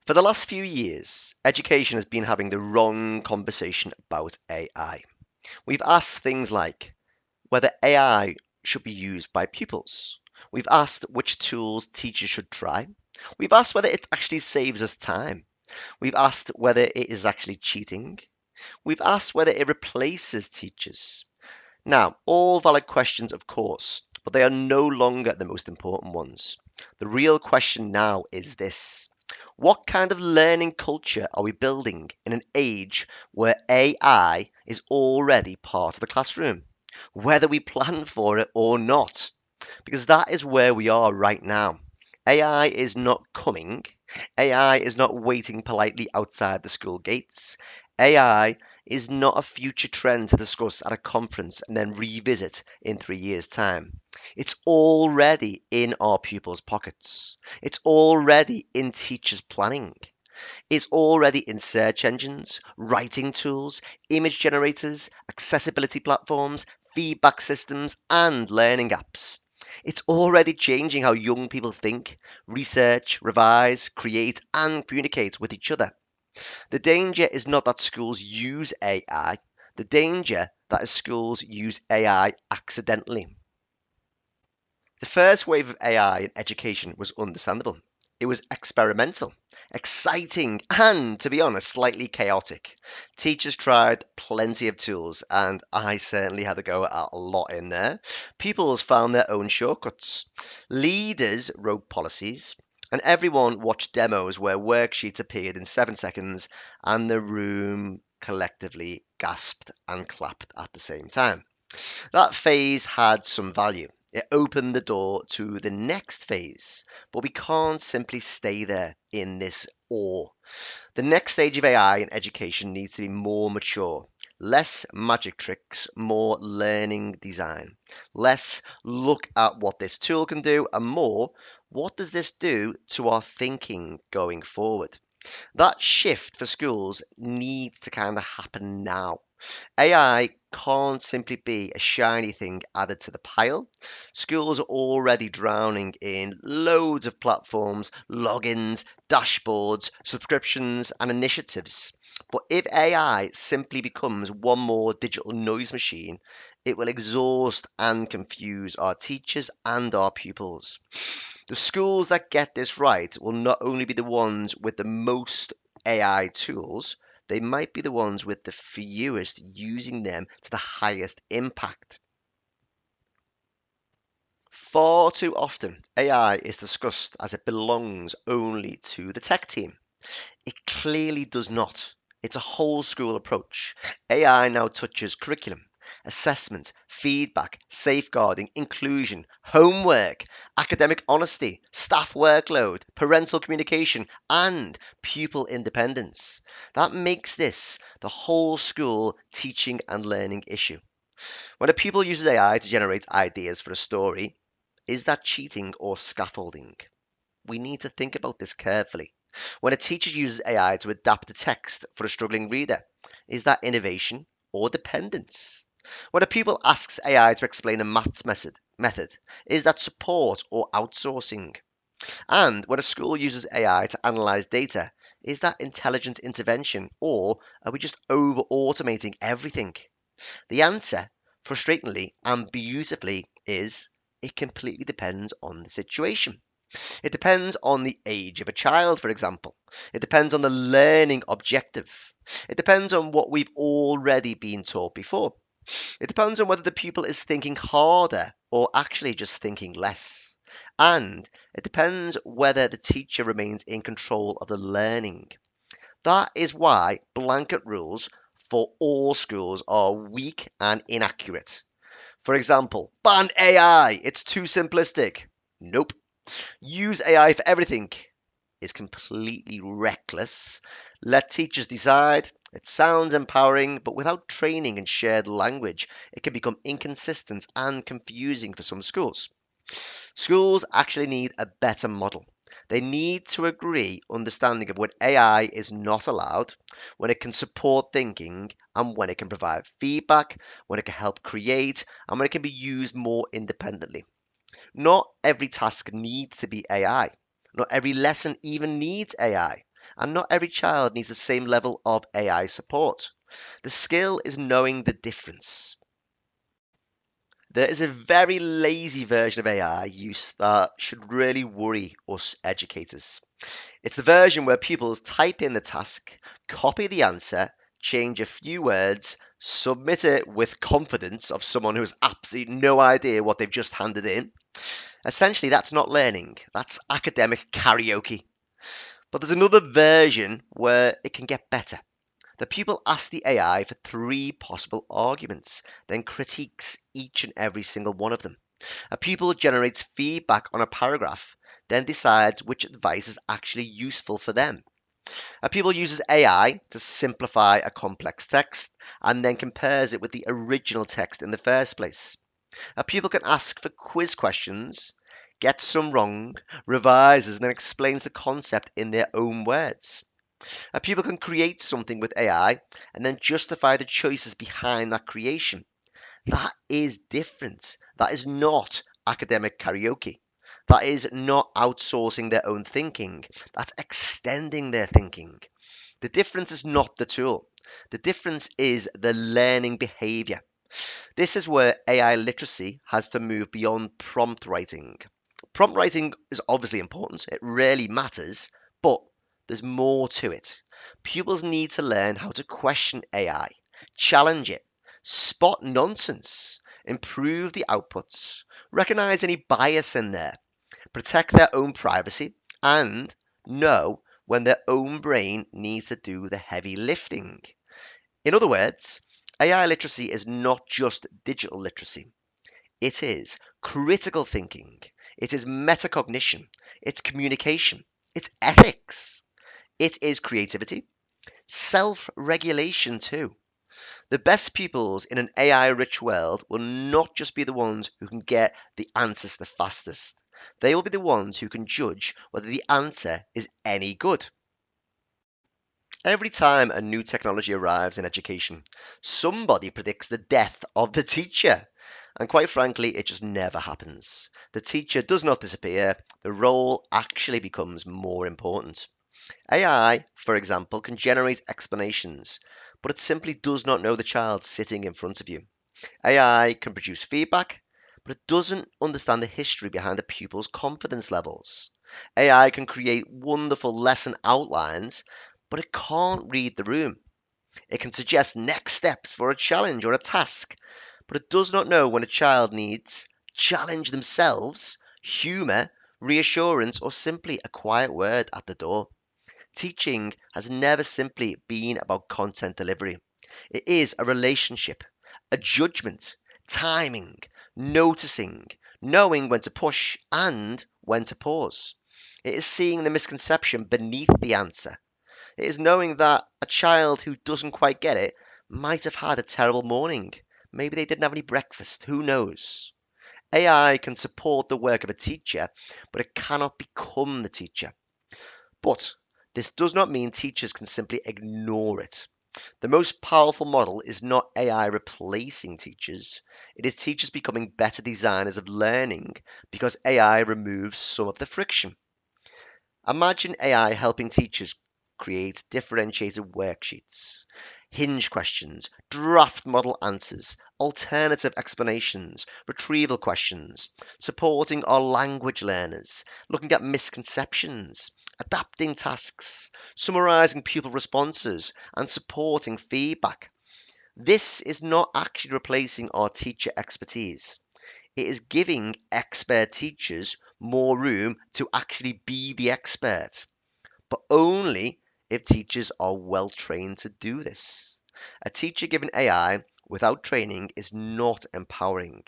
For the last few years, education has been having the wrong conversation about AI. We've asked things like whether AI should be used by pupils. We've asked which tools teachers should try. We've asked whether it actually saves us time. We've asked whether it is actually cheating. We've asked whether it replaces teachers. Now, all valid questions, of course, but they are no longer the most important ones. The real question now is this: what kind of learning culture are we building in an age where AI is already part of the classroom, whether we plan for it or not? Because that is where we are right now. AI is not coming. AI is not waiting politely outside the school gates. AI is not a future trend to discuss at a conference and then revisit in 3 years' time. It's already in our pupils' pockets. It's already in teachers' planning. It's already in search engines, writing tools, image generators, accessibility platforms, feedback systems, and learning apps. It's already changing how young people think, research, revise, create, and communicate with each other. The danger is not that schools use AI, the danger that is schools use AI accidentally. The first wave of AI in education was understandable. It was experimental, exciting, and, to be honest, slightly chaotic. Teachers tried plenty of tools, and I certainly had to go at a lot in there. Pupils found their own shortcuts. Leaders wrote policies, and everyone watched demos where worksheets appeared in 7 seconds, and the room collectively gasped and clapped at the same time. That phase had some value. It opened the door to the next phase, but we can't simply stay there in this awe. The next stage of AI in education needs to be more mature. Less magic tricks, more learning design. Less look at what this tool can do, and more what does this do to our thinking going forward. That shift for schools needs to kind of happen now. AI can't simply be a shiny thing added to the pile. Schools are already drowning in loads of platforms, logins, dashboards, subscriptions, and initiatives. But if AI simply becomes one more digital noise machine, it will exhaust and confuse our teachers and our pupils. The schools that get this right will not only be the ones with the most AI tools, they might be the ones with the fewest using them to the highest impact. Far too often, AI is discussed as it belongs only to the tech team. It clearly does not. It's a whole school approach. AI now touches curriculum, assessment, feedback, safeguarding, inclusion, homework, academic honesty, staff workload, parental communication, and pupil independence. That makes this the whole school teaching and learning issue. When a pupil uses AI to generate ideas for a story, is that cheating or scaffolding? We need to think about this carefully. When a teacher uses AI to adapt the text for a struggling reader, is that innovation or dependence? When a pupil asks AI to explain a maths method, is that support or outsourcing? And when a school uses AI to analyze data, is that intelligent intervention or are we just over automating everything? The answer, frustratingly and beautifully, is it completely depends on the situation. It depends on the age of a child, for example. It depends on the learning objective. It depends on what we've already been taught before. It depends on whether the pupil is thinking harder or actually just thinking less. And it depends whether the teacher remains in control of the learning. That is why blanket rules for all schools are weak and inaccurate. For example, ban AI, it's too simplistic. Nope. Use AI for everything is completely reckless. Let teachers decide. It sounds empowering, but without training and shared language, it can become inconsistent and confusing for some schools. Schools actually need a better model. They need to agree understanding of when AI is not allowed, when it can support thinking, and when it can provide feedback, when it can help create, and when it can be used more independently. Not every task needs to be AI. Not every lesson even needs AI. and not every child needs the same level of AI support. The skill is knowing the difference. There is a very lazy version of AI use that should really worry us educators. It's the version where pupils type in the task, copy the answer, change a few words, submit it with confidence of someone who has absolutely no idea what they've just handed in. Essentially, that's not learning, that's academic karaoke. But there's another version where it can get better. The pupil asks the AI for three possible arguments, then critiques each and every single one of them. A pupil generates feedback on a paragraph, then decides which advice is actually useful for them. A pupil uses AI to simplify a complex text and then compares it with the original text in the first place. A pupil can ask for quiz questions, gets some wrong, revises, and then explains the concept in their own words. A pupil can create something with AI and then justify the choices behind that creation. That is different. That is not academic karaoke. That is not outsourcing their own thinking. That's extending their thinking. The difference is not the tool. The difference is the learning behavior. This is where AI literacy has to move beyond prompt writing. Prompt writing is obviously important, it really matters, but there's more to it. Pupils need to learn how to question AI, challenge it, spot nonsense, improve the outputs, recognize any bias in there, protect their own privacy, and know when their own brain needs to do the heavy lifting. In other words, AI literacy is not just digital literacy, it is critical thinking, it is metacognition, it's communication, it's ethics, it is creativity, self regulation too. The best pupils in an AI rich world will not just be the ones who can get the answers the fastest. They will be the ones who can judge whether the answer is any good. Every time a new technology arrives in education, somebody predicts the death of the teacher. And quite frankly, it just never happens. The teacher does not disappear, the role actually becomes more important. AI, for example, can generate explanations, but it simply does not know the child sitting in front of you. AI can produce feedback, but it doesn't understand the history behind the pupil's confidence levels. AI can create wonderful lesson outlines, but it can't read the room. It can suggest next steps for a challenge or a task, but it does not know when a child needs challenge themselves, humor, reassurance, or simply a quiet word at the door. Teaching has never simply been about content delivery. It is a relationship, a judgment, timing, noticing, knowing when to push and when to pause. It is seeing the misconception beneath the answer. It is knowing that a child who doesn't quite get it might have had a terrible morning. Maybe they didn't have any breakfast. Who knows? AI can support the work of a teacher, but it cannot become the teacher. But this does not mean teachers can simply ignore it. The most powerful model is not AI replacing teachers, it is teachers becoming better designers of learning because AI removes some of the friction. Imagine AI helping teachers create differentiated worksheets, hinge questions, draft model answers, alternative explanations, retrieval questions, supporting our language learners, looking at misconceptions, adapting tasks, summarizing pupil responses, and supporting feedback. This is not actually replacing our teacher expertise. It is giving expert teachers more room to actually be the expert, but only if teachers are well trained to do this. A teacher given AI without training is not empowering.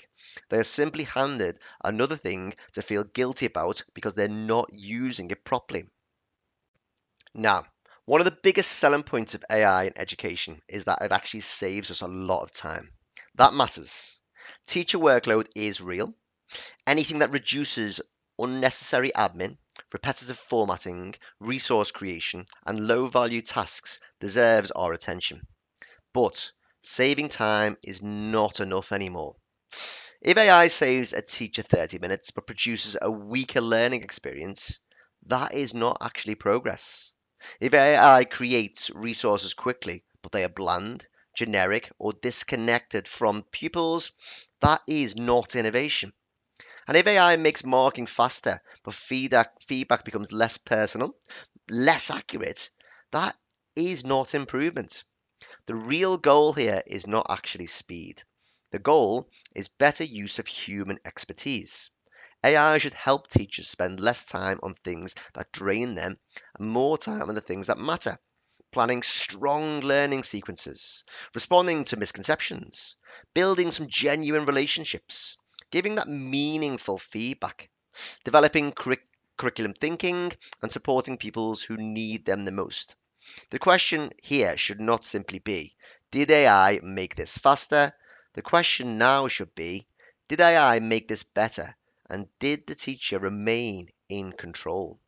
They are simply handed another thing to feel guilty about because they're not using it properly. Now, one of the biggest selling points of AI in education is that it actually saves us a lot of time. That matters. Teacher workload is real. Anything that reduces unnecessary admin, repetitive formatting, resource creation, and low value tasks deserves our attention. But saving time is not enough anymore. If AI saves a teacher 30 minutes but produces a weaker learning experience, that is not actually progress. If AI creates resources quickly, but they are bland, generic, or disconnected from pupils, that is not innovation. And if AI makes marking faster, but feedback becomes less personal, less accurate, that is not improvement. The real goal here is not actually speed. The goal is better use of human expertise. AI should help teachers spend less time on things that drain them and more time on the things that matter. Planning strong learning sequences, responding to misconceptions, building some genuine relationships, giving that meaningful feedback, developing curriculum thinking, and supporting pupils who need them the most. The question here should not simply be, did AI make this faster? The question now should be, did AI make this better? And did the teacher remain in control?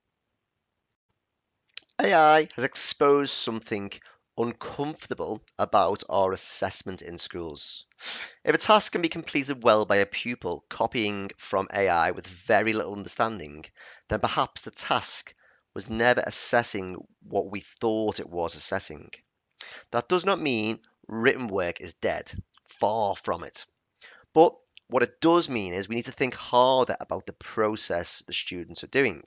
AI has exposed something uncomfortable about our assessment in schools. If a task can be completed well by a pupil copying from AI with very little understanding, then perhaps the task was never assessing what we thought it was assessing. That does not mean written work is dead. Far from it. But what it does mean is we need to think harder about the process the students are doing.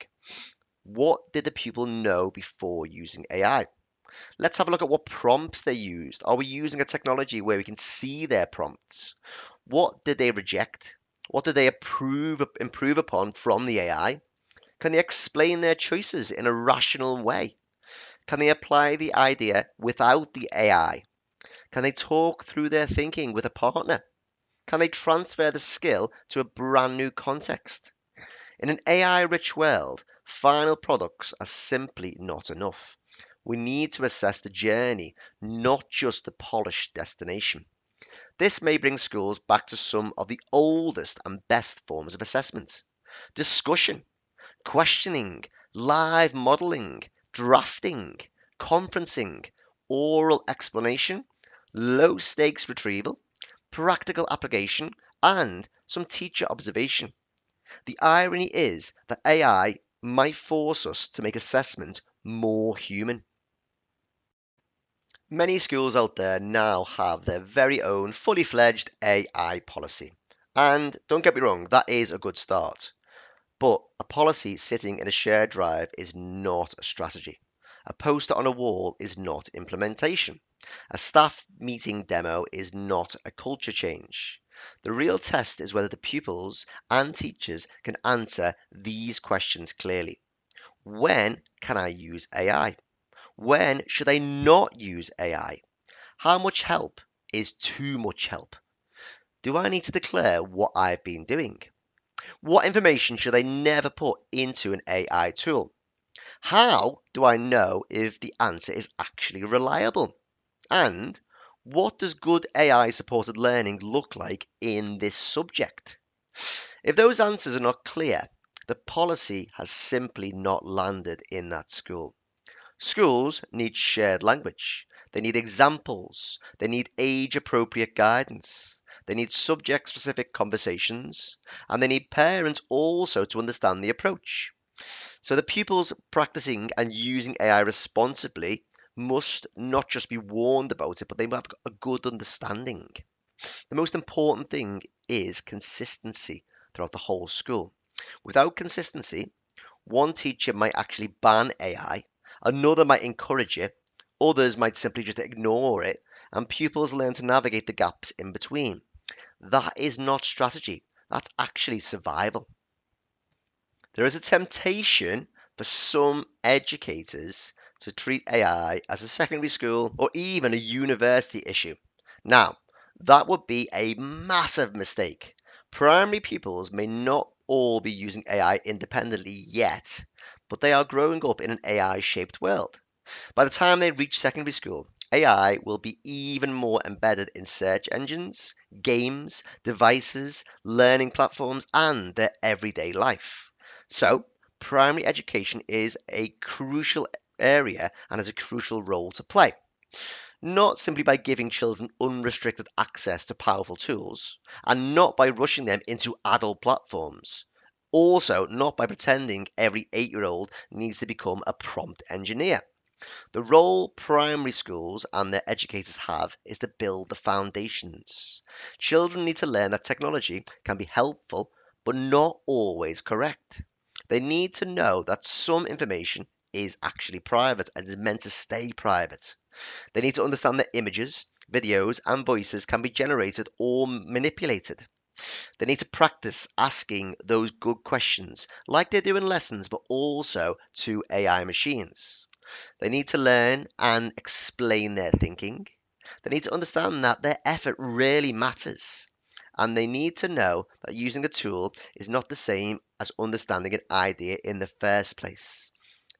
What did the pupil know before using AI? Let's have a look at what prompts they used. Are we using a technology where we can see their prompts? What did they reject? What did they improve upon from the AI? Can they explain their choices in a rational way? Can they apply the idea without the AI? Can they talk through their thinking with a partner? Can they transfer the skill to a brand new context? In an AI rich world, final products are simply not enough. We need to assess the journey, not just the polished destination. This may bring schools back to some of the oldest and best forms of assessment: discussion, questioning, live modeling, drafting, conferencing, oral explanation, low stakes retrieval, practical application, and some teacher observation. The irony is that AI might force us to make assessment more human. Many schools out there now have their very own fully fledged AI policy. And don't get me wrong, that is a good start. But a policy sitting in a shared drive is not a strategy. A poster on a wall is not implementation. A staff meeting demo is not a culture change. The real test is whether the pupils and teachers can answer these questions clearly. When can I use AI? When should I not use AI? How much help is too much help? Do I need to declare what I've been doing? What information should I never put into an AI tool? How do I know if the answer is actually reliable? And what does good AI supported learning look like in this subject? If those answers are not clear, the policy has simply not landed in that school. Schools need shared language. They need examples. They need age appropriate guidance. They need subject specific conversations. And they need parents also to understand the approach. So the pupils practicing and using AI responsibly must not just be warned about it, but they must have a good understanding. The most important thing is consistency throughout the whole school. Without consistency, one teacher might actually ban AI, another might encourage it, others might simply just ignore it, and pupils learn to navigate the gaps in between. That is not strategy, that's actually survival. There is a temptation for some educators to treat AI as a secondary school or even a university issue. Now, that would be a massive mistake. Primary pupils may not all be using AI independently yet, but they are growing up in an AI shaped world. By the time they reach secondary school, AI will be even more embedded in search engines, games, devices, learning platforms, and their everyday life. So, primary education is a crucial area and has a crucial role to play. Not simply by giving children unrestricted access to powerful tools, and not by rushing them into adult platforms. Also, not by pretending every 8-year-old needs to become a prompt engineer. The role primary schools and their educators have is to build the foundations. Children need to learn that technology can be helpful but not always correct. They need to know that some information is actually private and is meant to stay private. They need to understand that images, videos, and voices can be generated or manipulated. They need to practice asking those good questions like they do in lessons, but also to AI machines. They need to learn and explain their thinking. They need to understand that their effort really matters. And they need to know that using a tool is not the same as understanding an idea in the first place.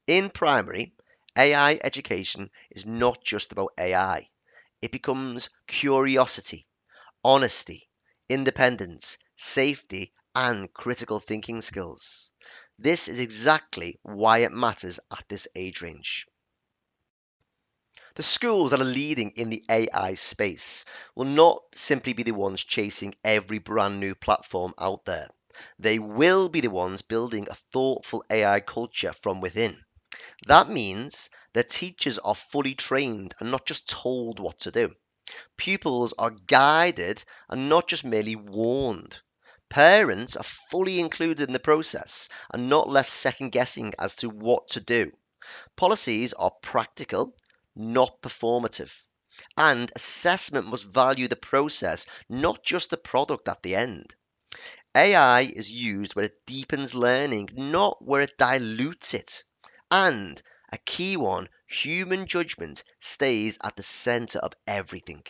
In primary, AI education is not just about AI. It becomes curiosity, honesty, independence, safety, and critical thinking skills. This is exactly why it matters at this age range. The schools that are leading in the AI space will not simply be the ones chasing every brand new platform out there. They will be the ones building a thoughtful AI culture from within. That means that teachers are fully trained and not just told what to do. Pupils are guided and not just merely warned. Parents are fully included in the process and not left second guessing as to what to do. Policies are practical, not performative. And assessment must value the process, not just the product at the end. AI is used where it deepens learning, not where it dilutes it. And a key one, human judgment stays at the center of everything.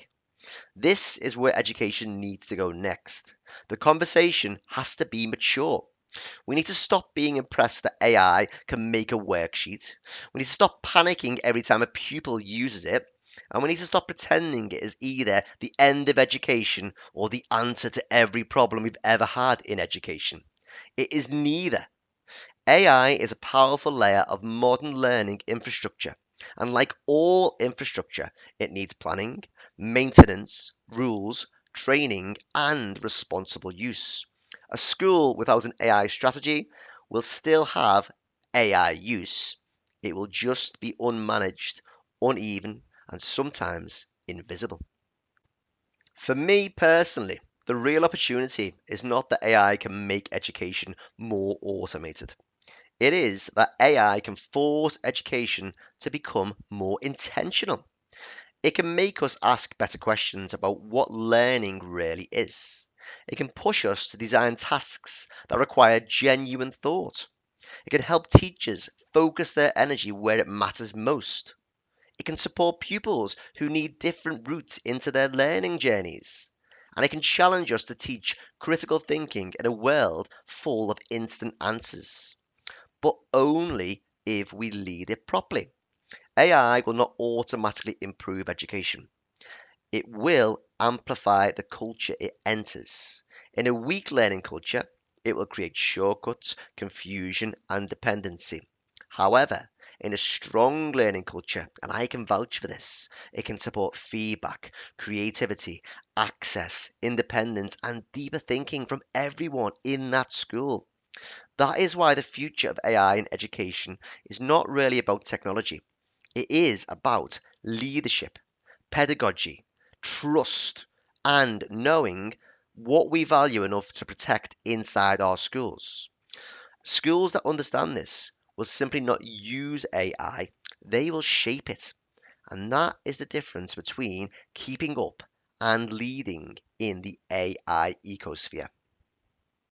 This is where education needs to go next. The conversation has to be mature. We need to stop being impressed that AI can make a worksheet. We need to stop panicking every time a pupil uses it. And we need to stop pretending it is either the end of education or the answer to every problem we've ever had in education. It is neither. AI is a powerful layer of modern learning infrastructure. And like all infrastructure, it needs planning, maintenance, rules, training, and responsible use. A school without an AI strategy will still have AI use. It will just be unmanaged, uneven, and sometimes invisible. For me personally, the real opportunity is not that AI can make education more automated. It is that AI can force education to become more intentional. It can make us ask better questions about what learning really is. It can push us to design tasks that require genuine thought. It can help teachers focus their energy where it matters most. It can support pupils who need different routes into their learning journeys. And it can challenge us to teach critical thinking in a world full of instant answers, but only if we lead it properly. AI will not automatically improve education. It will amplify the culture it enters. In a weak learning culture, it will create shortcuts, confusion, and dependency. However, in a strong learning culture, and I can vouch for this, it can support feedback, creativity, access, independence, and deeper thinking from everyone in that school. That is why the future of AI in education is not really about technology. It is about leadership, pedagogy, trust, and knowing what we value enough to protect inside our schools. Schools that understand this will simply not use AI, they will shape it. And that is the difference between keeping up and leading in the AI ecosphere.